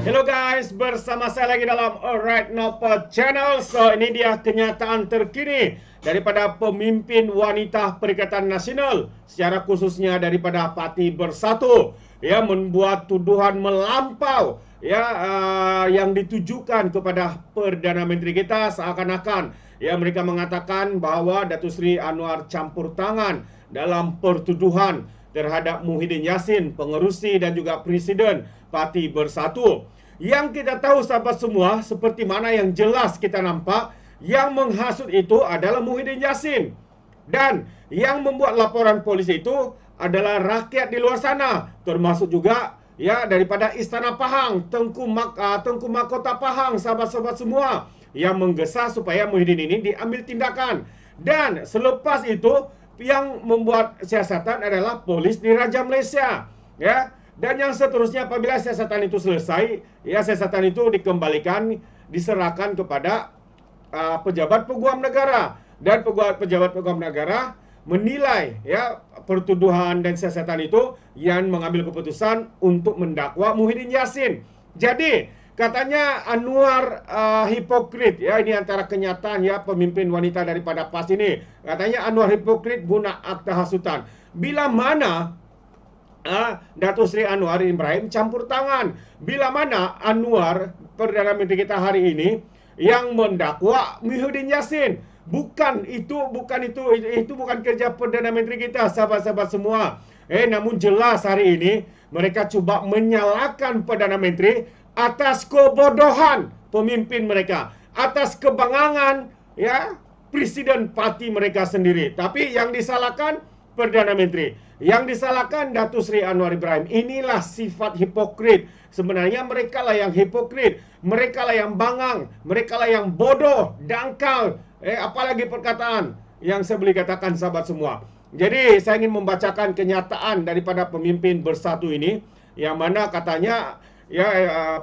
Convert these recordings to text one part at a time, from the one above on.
Hello guys, bersama saya lagi dalam Alright Nopo Channel. So, ini dia kenyataan terkini daripada pemimpin wanita Perikatan Nasional, secara khususnya daripada Parti Bersatu, ya, membuat tuduhan melampau, ya, yang ditujukan kepada Perdana Menteri kita, seakan-akan, ya, mereka mengatakan bahwa Datuk Seri Anwar campur tangan dalam pertuduhan terhadap Muhyiddin Yassin, pengerusi dan juga Presiden Parti Bersatu. Yang kita tahu sahabat semua, seperti mana yang jelas kita nampak, yang menghasut itu adalah Muhyiddin Yassin. Dan yang membuat laporan polis itu adalah rakyat di luar sana, termasuk juga, ya, daripada Istana Pahang, Tengku Mahkota Pahang, sahabat-sahabat semua, yang menggesa supaya Muhyiddin ini diambil tindakan. Dan selepas itu, yang membuat siasatan adalah polis di Raja Malaysia, ya. Dan yang seterusnya, apabila siasatan itu selesai, ya, siasatan itu dikembalikan, diserahkan kepada pejabat peguam negara. Dan pejabat peguam negara menilai, ya, pertuduhan dan siasatan itu, yang mengambil keputusan untuk mendakwa Muhyiddin Yassin. Jadi katanya Anwar hipokrit, ya, ini antara kenyataan, ya, pemimpin wanita daripada PAS ini. Katanya Anwar hipokrit guna akta hasutan. Bila mana Datuk Seri Anwar Ibrahim campur tangan? Bila mana Anwar, Perdana Menteri kita hari ini, yang mendakwa Muhyiddin Yassin? Bukan itu bukan kerja Perdana Menteri kita, sahabat-sahabat semua. Namun jelas hari ini mereka cuba menyalahkan Perdana Menteri atas kebodohan pemimpin mereka, atas kebangangan, ya, Presiden parti mereka sendiri. Tapi yang disalahkan Perdana Menteri, yang disalahkan Datuk Seri Anwar Ibrahim. Inilah sifat hipokrit. Sebenarnya mereka lah yang hipokrit, mereka lah yang bangang, mereka lah yang bodoh, dangkal. Apalagi perkataan yang saya boleh katakan, sahabat semua. Jadi saya ingin membacakan kenyataan daripada pemimpin Bersatu ini, yang mana katanya, ya,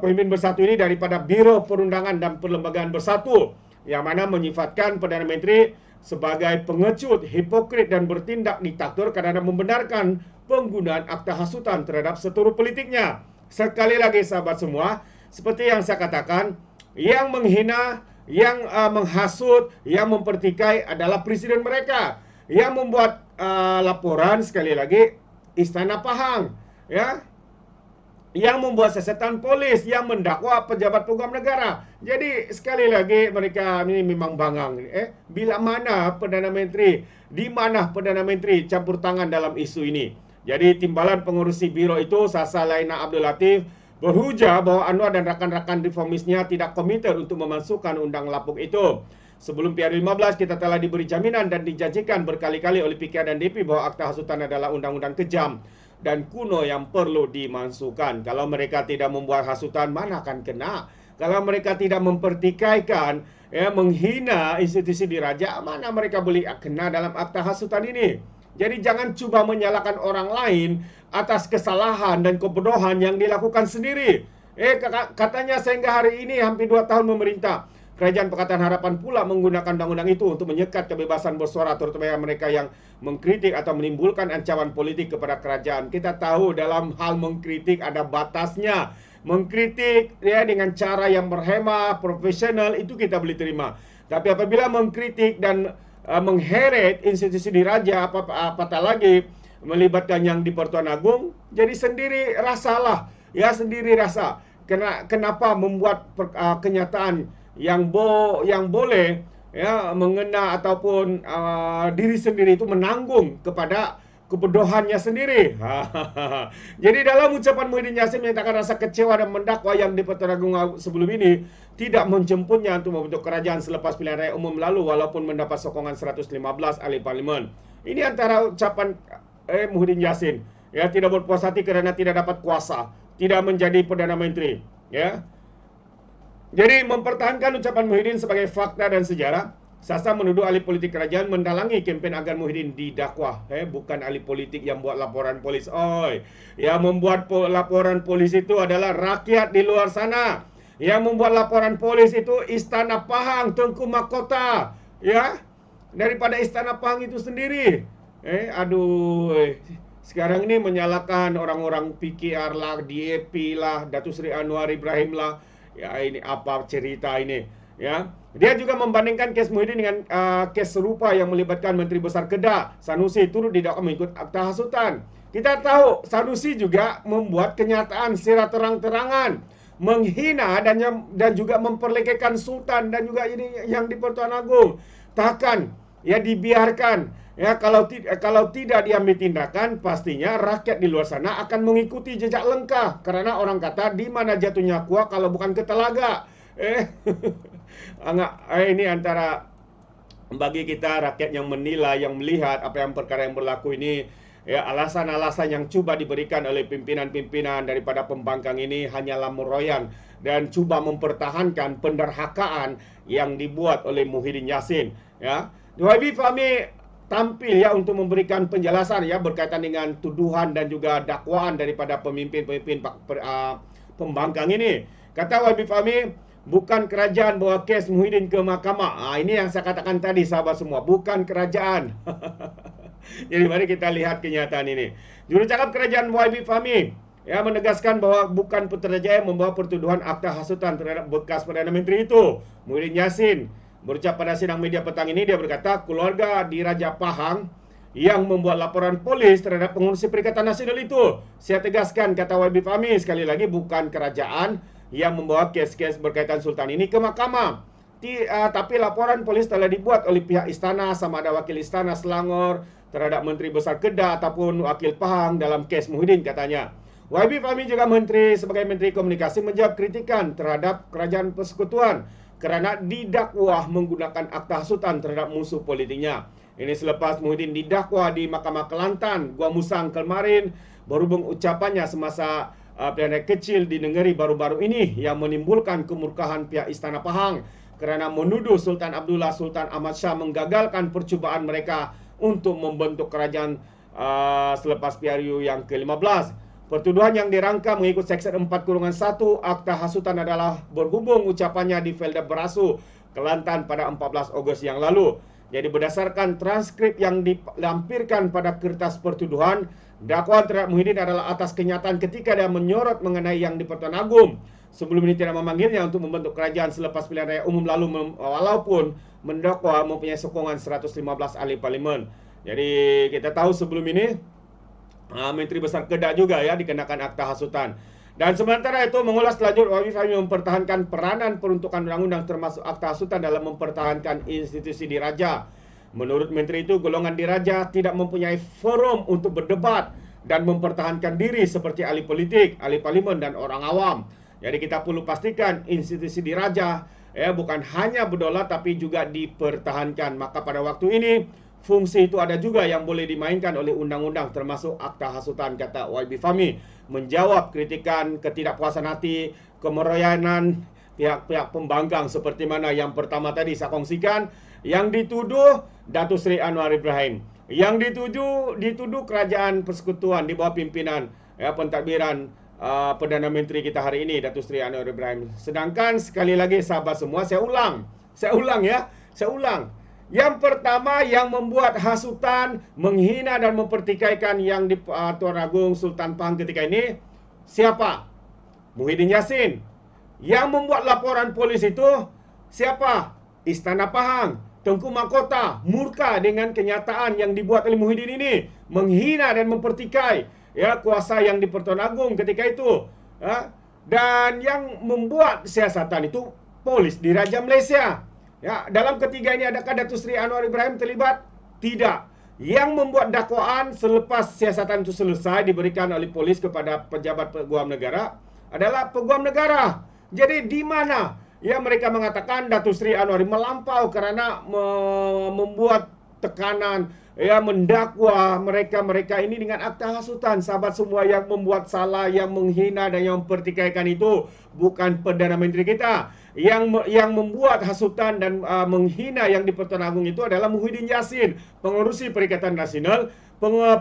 pemimpin Bersatu ini daripada Biro Perundangan dan Perlembagaan Bersatu, yang mana menyifatkan Perdana Menteri sebagai pengecut, hipokrit dan bertindak diktator kerana membenarkan penggunaan akta hasutan terhadap seteru politiknya. Sekali lagi sahabat semua, seperti yang saya katakan, yang menghina, yang menghasut, yang mempertikai adalah presiden mereka. Yang membuat laporan, sekali lagi, Istana Pahang, ya, yang membuat siasatan polis, yang mendakwa pejabat peguam negara. Jadi sekali lagi mereka ini memang bangang. Bila mana Perdana Menteri, di mana Perdana Menteri campur tangan dalam isu ini? Jadi timbalan pengurusi biro itu, Sasa Laina Abdul Latif, berhujah bahwa Anwar dan rakan-rakan reformisnya tidak komited untuk memasukkan undang lapuk itu. Sebelum PR15 kita telah diberi jaminan dan dijanjikan berkali-kali oleh PKR dan DP bahwa akta hasutan adalah undang-undang kejam dan kuno yang perlu dimasukkan. Kalau mereka tidak membuat hasutan, mana akan kena? Kalau mereka tidak mempertikaikan, ya, menghina institusi diraja, mana mereka boleh kena dalam akta hasutan ini? Jadi jangan cuba menyalahkan orang lain atas kesalahan dan kebodohan yang dilakukan sendiri. Katanya sehingga hari ini hampir 2 tahun memerintah, Kerajaan Pakatan Harapan pula menggunakan undang-undang itu untuk menyekat kebebasan bersuara, terutama mereka yang mengkritik atau menimbulkan ancaman politik kepada kerajaan. Kita tahu dalam hal mengkritik ada batasnya. Mengkritik, ya, dengan cara yang berhemah, profesional, itu kita boleh terima. Tapi apabila mengkritik dan mengheret institusi diraja, apatah lagi melibatkan yang di Pertuan Agong, jadi sendiri rasalah, ya, sendiri rasa. Kenapa membuat kenyataan yang boleh, ya, mengena ataupun diri sendiri itu menanggung kepada kebodohannya sendiri. Jadi dalam ucapan Muhyiddin Yassin menyatakan rasa kecewa dan mendakwa yang di Pertuan Agong sebelum ini tidak menjemputnya untuk membentuk kerajaan selepas pilihan raya umum lalu, walaupun mendapat sokongan 115 ahli parlimen. Ini antara ucapan Muhyiddin Yassin, ya, tidak berpuas hati kerana tidak dapat kuasa, tidak menjadi Perdana Menteri, ya. Jadi mempertahankan ucapan Muhyiddin sebagai fakta dan sejarah, Sasa menuduh ahli politik kerajaan mendalangi kempen agar Muhyiddin didakwa. Bukan ahli politik yang buat laporan polis. Yang membuat laporan polis itu adalah rakyat di luar sana. Yang membuat laporan polis itu Istana Pahang, Tengku Mahkota, ya, daripada Istana Pahang itu sendiri. sekarang ini menyalahkan orang-orang PKR lah, DAP lah, Datuk Seri Anwar Ibrahim lah. Ya, ini apa cerita ini? Ya, dia juga membandingkan kes Muhyiddin dengan kes serupa yang melibatkan Menteri Besar Kedah. Sanusi turut didakwa mengikut akta hasutan. Kita tahu Sanusi juga membuat kenyataan secara terang-terangan menghina dan juga memperlekehkan Sultan dan juga ini yang di Pertuan Agong. Takkan ya dibiarkan. Ya, kalau tidak diambil tindakan, pastinya rakyat di luar sana akan mengikuti jejak Lengkah. Karena orang kata, di mana jatuhnya kuah kalau bukan ke telaga. Ini antara bagi kita rakyat yang menilai, yang melihat apa yang perkara yang berlaku ini, ya, alasan-alasan yang cuba diberikan oleh pimpinan-pimpinan daripada pembangkang ini hanyalah meroyan dan cuba mempertahankan penderhakaan yang dibuat oleh Muhyiddin Yassin. Ya, YB Fahmi tampil ya untuk memberikan penjelasan ya berkaitan dengan tuduhan dan juga dakwaan daripada pemimpin-pemimpin pembangkang ini. Kata YB Fahmi, bukan kerajaan bawa kes Muhyiddin ke mahkamah. Ini yang saya katakan tadi sahabat semua, bukan kerajaan. Jadi mari kita lihat kenyataan ini. Jurucakap kerajaan YB Fahmi ya menegaskan bahawa bukan Putrajaya yang membawa pertuduhan akta hasutan terhadap bekas Perdana Menteri itu, Muhyiddin Yassin. Berucap pada sidang media petang ini, dia berkata keluarga di Raja Pahang yang membuat laporan polis terhadap pengurusi Perikatan Nasional itu. Saya tegaskan, kata YB Fahmi, sekali lagi bukan kerajaan yang membawa kes-kes berkaitan Sultan ini ke mahkamah. Tapi laporan polis telah dibuat oleh pihak istana, sama ada wakil istana Selangor terhadap Menteri Besar Kedah ataupun wakil Pahang dalam kes Muhyiddin, katanya. YB Fahmi juga sebagai Menteri Komunikasi menjawab kritikan terhadap kerajaan persekutuan kerana didakwa menggunakan akta hasutan terhadap musuh politiknya. Ini selepas Muhyiddin didakwa di Mahkamah Kelantan, Gua Musang kemarin, berhubung ucapannya semasa pilihan kecil di negeri baru-baru ini yang menimbulkan kemurkaan pihak Istana Pahang kerana menuduh Sultan Abdullah Sultan Ahmad Shah menggagalkan percubaan mereka untuk membentuk kerajaan selepas PRU yang ke-15. Pertuduhan yang dirangka mengikut Seksyen 4-1 Akta Hasutan adalah berhubung ucapannya di Felda Berasu, Kelantan pada 14 Ogos yang lalu. Jadi berdasarkan transkrip yang dilampirkan pada kertas pertuduhan, dakwaan terhadap Muhyiddin adalah atas kenyataan ketika dia menyorot mengenai yang di Pertuan Agong. Sebelum ini tidak memanggilnya untuk membentuk kerajaan selepas pilihan raya umum lalu, walaupun mendakwa mempunyai sokongan 115 ahli parlimen. Jadi kita tahu sebelum ini Menteri Besar Kedah juga ya dikenakan akta hasutan. Dan sementara itu mengulas lanjut, YB Fahmi mempertahankan peranan peruntukan undang-undang termasuk akta hasutan dalam mempertahankan institusi diraja. Menurut Menteri itu, golongan diraja tidak mempunyai forum untuk berdebat dan mempertahankan diri seperti ahli politik, ahli parlimen dan orang awam. Jadi kita perlu pastikan institusi diraja ya bukan hanya berdaulat tapi juga dipertahankan. Maka pada waktu ini fungsi itu ada juga yang boleh dimainkan oleh undang-undang termasuk akta hasutan, kata YB Fahmi. Menjawab kritikan ketidakpuasan hati, kemeroyanan pihak-pihak pembangkang seperti mana yang pertama tadi saya kongsikan, yang dituduh Datuk Seri Anwar Ibrahim, yang dituduh kerajaan persekutuan di bawah pimpinan pentadbiran Perdana Menteri kita hari ini, Datuk Seri Anwar Ibrahim. Sedangkan sekali lagi sahabat semua, saya ulang. Yang pertama yang membuat hasutan, menghina dan mempertikaikan yang di Tuan Agong Sultan Pahang ketika ini, siapa? Muhyiddin Yassin. Yang membuat laporan polis itu, siapa? Istana Pahang. Tengku Mahkota murka dengan kenyataan yang dibuat oleh Muhyiddin ini, menghina dan mempertikai ya kuasa yang di Pertuan Agong ketika itu. Dan yang membuat siasatan itu polis di Raja Malaysia. Ya, dalam ketiga ini adakah Datuk Seri Anwar Ibrahim terlibat? Tidak. Yang membuat dakwaan selepas siasatan itu selesai diberikan oleh polis kepada pejabat peguam negara adalah peguam negara. Jadi di mana ya mereka mengatakan Datuk Seri Anwar melampau kerana membuat tekanan, ya mendakwa mereka ini dengan akta hasutan. Sahabat semua, yang membuat salah, yang menghina dan yang mempertikaikan itu bukan Perdana Menteri kita. Yang membuat hasutan dan menghina yang di Pertuan Agong itu adalah Muhyiddin Yassin, pengurusi Perikatan Nasional,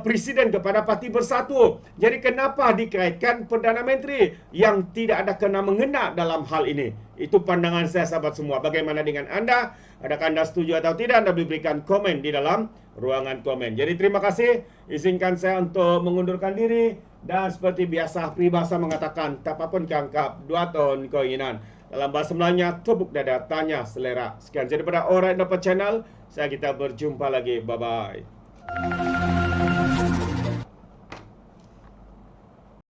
Presiden kepada Parti Bersatu. Jadi kenapa dikaitkan Perdana Menteri yang tidak ada kena mengena dalam hal ini? Itu pandangan saya sahabat semua. Bagaimana dengan anda? Adakah anda setuju atau tidak? Anda boleh berikan komen di dalam ruangan komen. Jadi terima kasih. Izinkan saya untuk mengundurkan diri. Dan seperti biasa, peribahasa mengatakan, tak apapun keangkap, 2 tahun keinginan. Dalam bahasa Melayunya, tepuk dada, tanya selera. Sekian daripada Alright Dapat Channel. Kita berjumpa lagi. Bye-bye.